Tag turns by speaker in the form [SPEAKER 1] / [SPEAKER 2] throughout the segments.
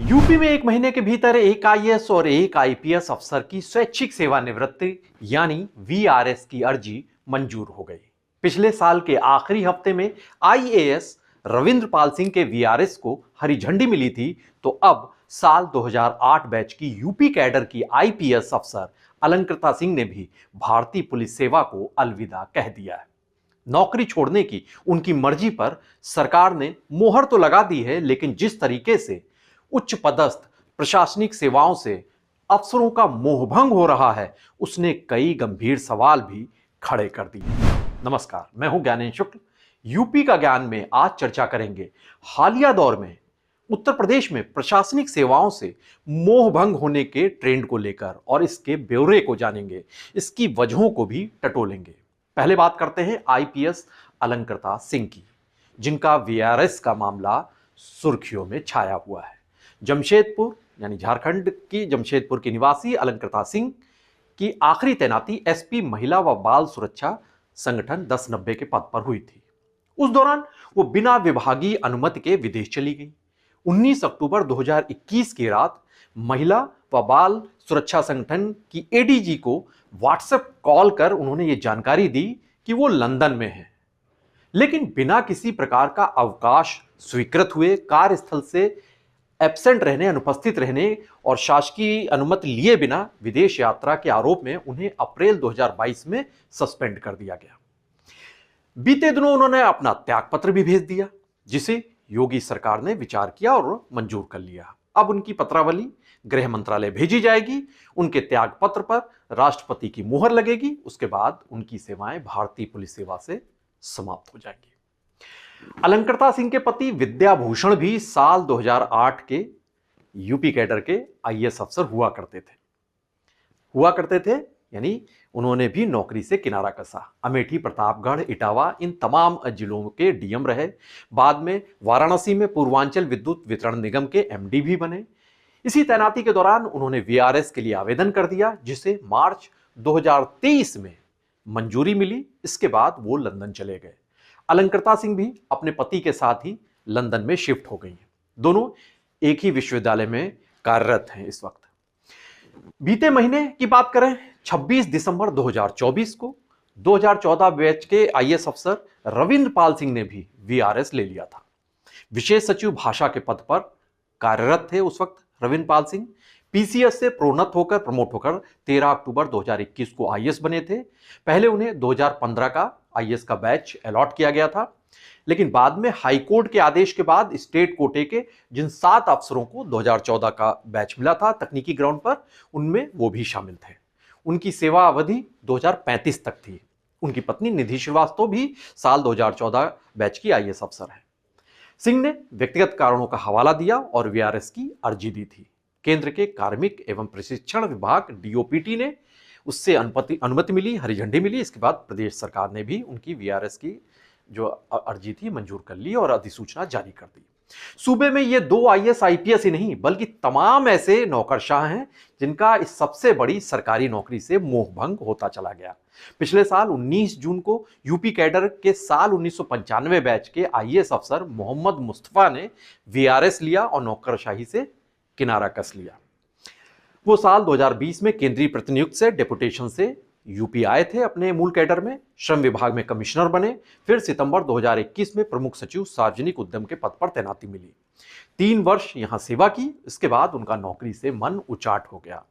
[SPEAKER 1] UP में एक महीने के भीतर एक आईएएस और एक आईपीएस अफसर की स्वैच्छिक सेवानिवृत्ति यानी वीआरएस की अर्जी मंजूर हो गई। पिछले साल के आखिरी हफ्ते में आईएएस रविंद्र पाल सिंह के वीआरएस को हरी झंडी मिली थी, तो अब साल 2008 बैच की यूपी कैडर की आईपीएस अफसर अलंकृता सिंह ने भी भारतीय पुलिस सेवा को अलविदा कह दिया है। नौकरी छोड़ने की उनकी मर्जी पर सरकार ने मोहर तो लगा दी है, लेकिन जिस तरीके से उच्च पदस्थ प्रशासनिक सेवाओं से अफसरों का मोहभंग हो रहा है, उसने कई गंभीर सवाल भी खड़े कर दिए। नमस्कार, मैं हूं ज्ञानेश शुक्ल। यूपी का ज्ञान में आज चर्चा करेंगे हालिया दौर में उत्तर प्रदेश में प्रशासनिक सेवाओं से मोहभंग होने के ट्रेंड को लेकर, और इसके ब्यौरे को जानेंगे, इसकी वजहों को भी टटोलेंगे। पहले बात करते हैं आईपीएस अलंकृता सिंह की, जिनका वीआरएस का मामला सुर्खियों में छाया हुआ है। जमशेदपुर यानी झारखंड की जमशेदपुर की निवासी अलंकृता सिंह की आखिरी तैनाती एसपी महिला व बाल सुरक्षा संगठन 1090 के पद पर हुई थी। उस दौरान वो बिना विभागीय अनुमति के विदेश चली गई। 19 अक्टूबर 2021 की रात महिला व बाल सुरक्षा संगठन की एडीजी को व्हाट्सएप कॉल कर उन्होंने ये जानकारी दी कि वो लंदन में है, लेकिन बिना किसी प्रकार का अवकाश स्वीकृत हुए कार्यस्थल से एब्सेंट रहने, अनुपस्थित रहने और शासकीय अनुमति लिए बिना विदेश यात्रा के आरोप में उन्हें अप्रैल 2022 में सस्पेंड कर दिया गया। बीते दिनों उन्होंने अपना त्यागपत्र भी भेज दिया, जिसे योगी सरकार ने विचार किया और मंजूर कर लिया। अब उनकी पत्रावली गृह मंत्रालय भेजी जाएगी, उनके त्यागपत्र पर राष्ट्रपति की मुहर लगेगी, उसके बाद उनकी सेवाएं भारतीय पुलिस सेवा से समाप्त हो जाएंगी। अलंकृता सिंह के पति विद्याभूषण भी साल 2008 के यूपी कैडर के आईएएस अफसर हुआ करते थे, यानी उन्होंने भी नौकरी से किनारा कसा। अमेठी, प्रतापगढ़, इटावा, इन तमाम जिलों के डीएम रहे। बाद में वाराणसी में पूर्वांचल विद्युत वितरण निगम के एमडी भी बने। इसी तैनाती के दौरान उन्होंने वीआरएस के लिए आवेदन कर दिया, जिसे मार्च 2023 में मंजूरी मिली। इसके बाद वो लंदन चले गए। अलंकृता सिंह भी अपने पति के साथ ही लंदन में शिफ्ट हो गई हैं। दोनों एक ही विश्वविद्यालय में कार्यरत हैं इस वक्त। बीते महीने की बात करें, 26 दिसंबर 2024 को 2014 बैच के आईएएस अफसर रविंद्र पाल सिंह ने भी वीआरएस ले लिया था। विशेष सचिव भाषा के पद पर कार्यरत थे उस वक्त रविंद्र पाल सिंह। पीसीएस से प्रमोट होकर 13 अक्टूबर 2021 को आईएएस बने थे। पहले उन्हें 2015 का आईएएस का बैच अलॉट किया गया था, लेकिन बाद में हाईकोर्ट के आदेश के बाद स्टेट कोटे के जिन 7 अफसरों को 2014 का बैच मिला था तकनीकी ग्राउंड पर, उनमें वो भी शामिल थे। उनकी सेवा अवधि 2035 तक थी। उनकी पत्नी निधि श्रीवास्तव भी साल 2014 बैच की आईएएस अफसर है। सिंह ने व्यक्तिगत कारणों का हवाला दिया और वीआरएस की अर्जी दी थी। केंद्र के कार्मिक एवं प्रशिक्षण विभाग डीओपीटी ने उससे अनुमति मिली, हरी झंडी मिली। इसके बाद प्रदेश सरकार ने भी उनकी वीआरएस की जो अर्जी थी मंजूर कर ली और अधिसूचना जारी कर दी। सूबे में ये 2 आईएएस आईपीएस ही नहीं, बल्कि तमाम ऐसे नौकरशाह हैं जिनका इस सबसे बड़ी सरकारी नौकरी से मोहभंग होता चला गया। पिछले साल 19 जून को यूपी कैडर के साल 1995 बैच के आईएएस अफसर मोहम्मद मुस्तफा ने वीआरएस लिया और नौकरशाही से किनारा कस लिया। वो साल 2020 में केंद्रीय प्रतिनियुक्त से डेपुटेशन से यूपी आए थे। अपने मूल कैडर में श्रम विभाग में कमिश्नर बने। फिर सितंबर 2021 में प्रमुख सचिव सार्वजनिक उद्यम के पद पर तैनाती मिली। 3 वर्ष यहां सेवा की। इसके बाद उनका नौकरी से मन उचाट हो गया।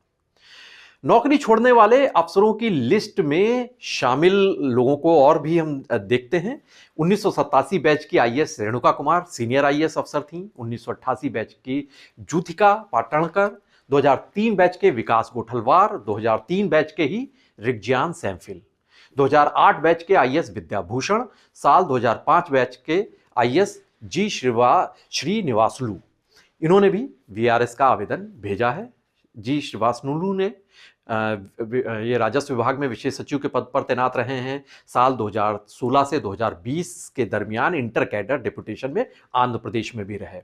[SPEAKER 1] नौकरी छोड़ने वाले अफसरों की लिस्ट में शामिल लोगों को और भी हम देखते हैं। 1987 बैच की IAS Renuka Kumar senior IAS अफसर थीं। 1988 बैच की जूथिका पाटणकर, 2003 बैच के विकास गोठलवार, 2003 बैच के ही रिग्जियान सैमफिल, 2008 बैच के आईएएस विद्याभूषण, साल 2005 बैच के आईएएस जी श्रीनिवासलू, इन्होंने भी वीआरएस का आवेदन भेजा है। जी श्रीनिवासलू ने ये राजस्व विभाग में विशेष सचिव के पद पर तैनात रहे हैं। साल 2016 से 2020 के दरमियान इंटर कैडर डेपुटेशन में आंध्र प्रदेश में भी रहे।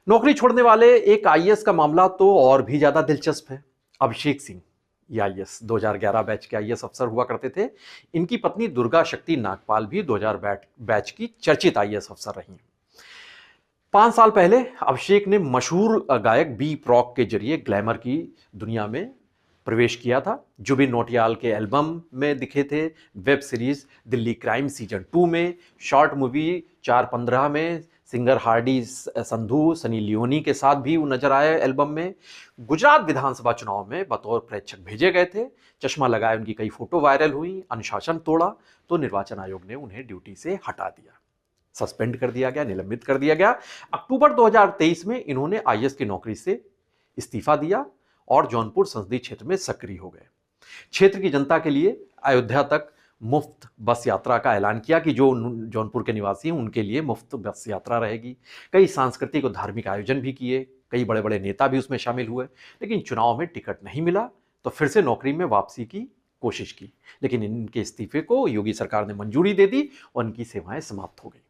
[SPEAKER 1] नौकरी छोड़ने वाले एक आईएएस का मामला तो और भी ज्यादा दिलचस्प है। अभिषेक सिंह, ये आईएएस 2011 बैच के आईएएस अफसर हुआ करते थे। इनकी पत्नी दुर्गा शक्ति नागपाल भी 2000 बैच की चर्चित आईएएस अफसर रही। 5 साल पहले अभिषेक ने मशहूर गायक बी प्रॉक के जरिए ग्लैमर की दुनिया में प्रवेश किया था। जुबिन नौटियाल के एल्बम में दिखे थे, web series Delhi crime season 2 में, शॉर्ट मूवी 415 में singer Hardy Sandhu Sunny Leone के साथ भी वो नजर आए एल्बम में। गुजरात विधानसभा चुनाव में बतौर प्रेक्षक भेजे गए थे। चश्मा लगाए उनकी कई फोटो वायरल हुई। अनुशासन तोड़ा तो निर्वाचन आयोग ने उन्हें ड्यूटी से हटा दिया, सस्पेंड कर दिया गया, निलंबित कर दिया गया। अक्टूबर 2023 में इन्होंने आईएएस की नौकरी से इस्तीफा दिया और जौनपुर संसदीय क्षेत्र में सक्रिय हो गए। क्षेत्र की जनता के लिए अयोध्या तक मुफ्त बस यात्रा का ऐलान किया कि जो जौनपुर के निवासी हैं उनके लिए मुफ्त बस यात्रा रहेगी। कई सांस्कृतिक और धार्मिक आयोजन भी किए, कई बड़े बड़े नेता भी उसमें शामिल हुए। लेकिन चुनाव में टिकट नहीं मिला तो फिर से नौकरी में वापसी की कोशिश की, लेकिन इनके इस्तीफे को योगी सरकार ने मंजूरी दे दी और इनकी सेवाएं समाप्त हो गई।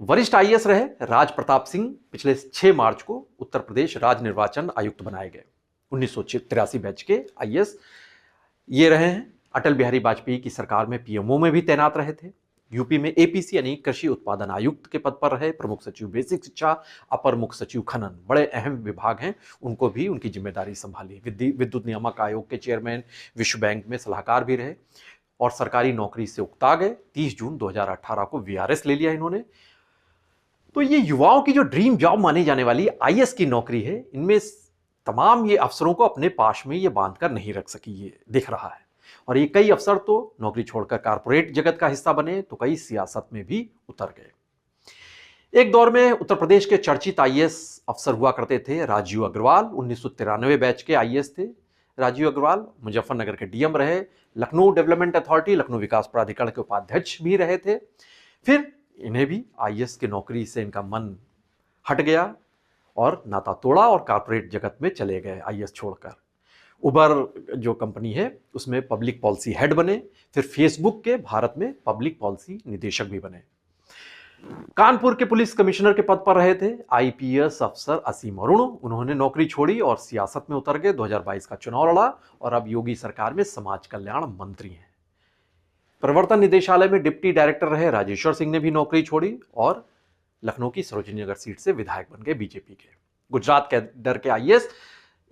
[SPEAKER 1] वरिष्ठ आईएएस रहे राज प्रताप सिंह पिछले 6 मार्च को उत्तर प्रदेश राज्य निर्वाचन आयुक्त बनाए गए। 1983 बैच के आईएएस ये रहे हैं। अटल बिहारी वाजपेयी की सरकार में पीएमओ में भी तैनात रहे थे। यूपी में एपीसी यानी कृषि उत्पादन आयुक्त के पद पर रहे। प्रमुख सचिव बेसिक शिक्षा, अपर मुख्य सचिव खनन, बड़े अहम विभाग हैं, उनको भी उनकी जिम्मेदारी संभाली। विद्युत नियामक आयोग के चेयरमैन, विश्व बैंक में सलाहकार भी रहे और सरकारी नौकरी से उकता गए। 30 जून 2018 को वीआरएस ले लिया इन्होंने। तो ये युवाओं की जो ड्रीम जॉब मानी जाने वाली आईएएस की नौकरी है, इनमें तमाम ये अफसरों को अपने पास में ये बांधकर नहीं रख सकी, ये दिख रहा है। और ये कई अफसर तो नौकरी छोड़कर कारपोरेट जगत का हिस्सा बने तो कई सियासत में भी उतर गए। एक दौर में उत्तर प्रदेश के चर्चित आईएएस अफसर हुआ करते थे राजीव अग्रवाल। 1993 बैच के आईएएस थे राजीव अग्रवाल। मुजफ्फरनगर के डीएम रहे। लखनऊ डेवलपमेंट अथॉरिटी, लखनऊ विकास प्राधिकरण के उपाध्यक्ष भी रहे थे। फिर इन्हें भी आईएएस की नौकरी से इनका मन हट गया और नाता तोड़ा और कारपोरेट जगत में चले गए आईएएस छोड़कर। उबर जो कंपनी है उसमें पब्लिक पॉलिसी हेड बने। फिर फेसबुक के भारत में पब्लिक पॉलिसी निदेशक भी बने। कानपुर के पुलिस कमिश्नर के पद पर रहे थे आईपीएस अफसर असीम अरुण। उन्होंने नौकरी छोड़ी और सियासत में उतर गए। 2022 का चुनाव लड़ा और अब योगी सरकार में समाज कल्याण मंत्री हैं। प्रवर्तन निदेशालय में डिप्टी डायरेक्टर रहे राजेश्वर सिंह ने भी नौकरी छोड़ी और लखनऊ की सरोजिनी नगर सीट से विधायक बन गए बीजेपी के। गुजरात कैडर के आईएएस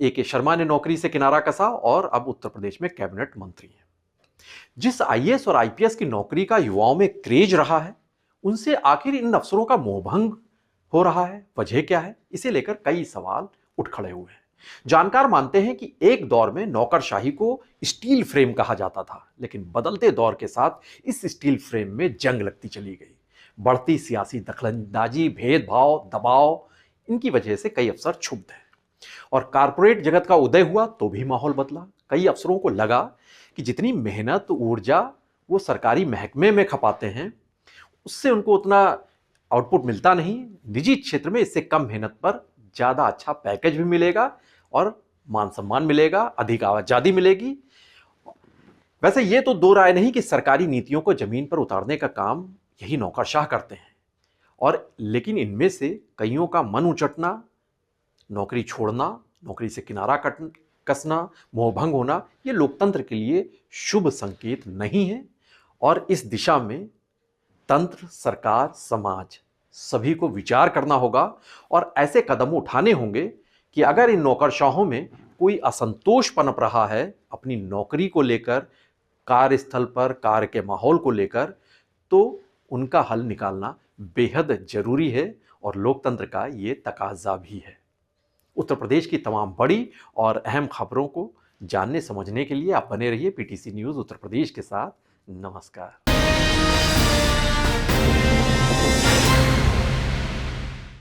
[SPEAKER 1] एके शर्मा ने नौकरी से किनारा कसा और अब उत्तर प्रदेश में कैबिनेट मंत्री हैं। जिस आईएएस और आईपीएस की नौकरी का युवाओं में क्रेज रहा है, उनसे आखिर इन अफसरों का मोहभंग हो रहा है, वजह क्या है? इसे लेकर कई सवाल उठ खड़े हुए हैं। जानकार मानते हैं कि एक दौर में नौकरशाही को स्टील फ्रेम कहा जाता था, लेकिन बदलते दौर के साथ इस स्टील फ्रेम में जंग लगती चली गई। बढ़ती सियासी दखलंदाजी, भेदभाव, दबाव, इनकी वजह से कई अफसर क्षुब्ध हैं और कारपोरेट जगत का उदय हुआ तो भी माहौल बदला। कई अफसरों को लगा कि जितनी मेहनत, ऊर्जा वो सरकारी महकमे में खपाते हैं, उससे उनको उतना आउटपुट मिलता नहीं। निजी क्षेत्र में इससे कम मेहनत पर ज़्यादा अच्छा पैकेज भी मिलेगा और मान सम्मान मिलेगा, अधिक आज़ादी मिलेगी। वैसे ये तो दो राय नहीं कि सरकारी नीतियों को जमीन पर उतारने का काम यही नौकरशाह करते हैं और लेकिन इनमें से कईयों का मन उचटना, नौकरी छोड़ना, नौकरी से किनारा कसना, मोहभंग होना, ये लोकतंत्र के लिए शुभ संकेत नहीं है और इस दिशा में तंत्र, सरकार, समाज सभी को विचार करना होगा और ऐसे कदम उठाने होंगे कि अगर इन नौकरशाहों में कोई असंतोष पनप रहा है अपनी नौकरी को लेकर, कार्यस्थल पर कार्य के माहौल को लेकर, तो उनका हल निकालना बेहद जरूरी है और लोकतंत्र का ये तकाजा भी है। उत्तर प्रदेश की तमाम बड़ी और अहम खबरों को जानने समझने के लिए आप बने रहिए पीटीसी न्यूज़ उत्तर प्रदेश के साथ। नमस्कार।